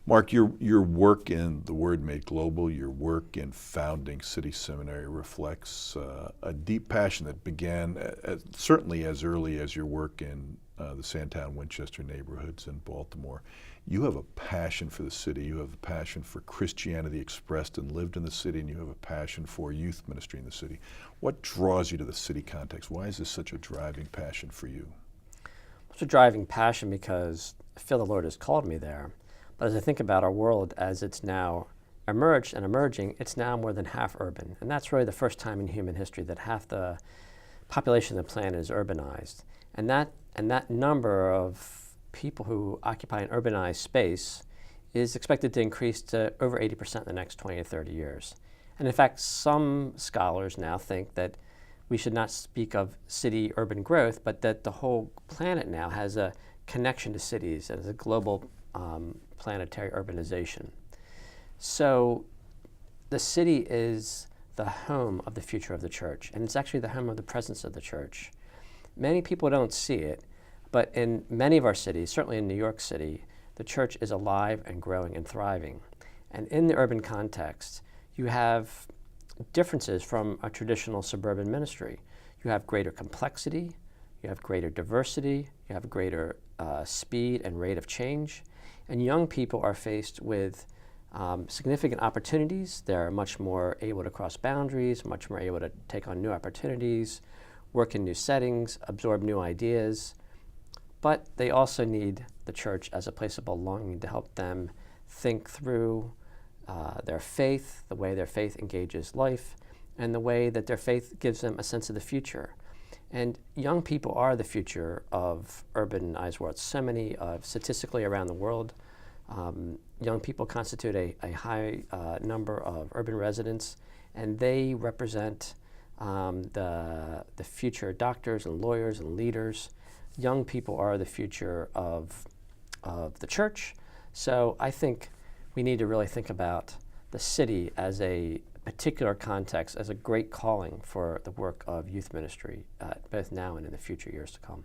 Mark, your work in the Word Made Global, your work in founding City Seminary reflects a deep passion that began certainly as early as your work in the Sandtown, Winchester neighborhoods in Baltimore. You have a passion for the city, you have a passion for Christianity expressed and lived in the city, and you have a passion for youth ministry in the city. What draws you to the city context? Why is this such a driving passion for you? It's a driving passion because I feel the Lord has called me there. But as I think about our world as it's now emerged and emerging, it's now more than half urban. And that's really the first time in human history that half the population of the planet is urbanized. And that number of people who occupy an urbanized space is expected to increase to over 80% in the next 20 to 30 years. And in fact, some scholars now think that we should not speak of city-urban growth, but that the whole planet now has a connection to cities as a global planetary urbanization. So the city is the home of the future of the church, and it's actually the home of the presence of the church. Many people don't see it, but in many of our cities, certainly in New York City, the church is alive and growing and thriving. And in the urban context, you have differences from a traditional suburban ministry. You have greater complexity, you have greater diversity, you have greater speed and rate of change, and young people are faced with significant opportunities. They're much more able to cross boundaries, much more able to take on new opportunities, work in new settings, absorb new ideas, but they also need the church as a place of belonging to help them think through their faith, the way their faith engages life, and the way that their faith gives them a sense of the future. And young people are the future of urbanized worlds. So many, statistically around the world, young people constitute a high number of urban residents, and they represent the future doctors and lawyers and leaders. Young people are the future of the church. So I think we need to really think about the city as a particular context, as a great calling for the work of youth ministry, both now and in the future years to come.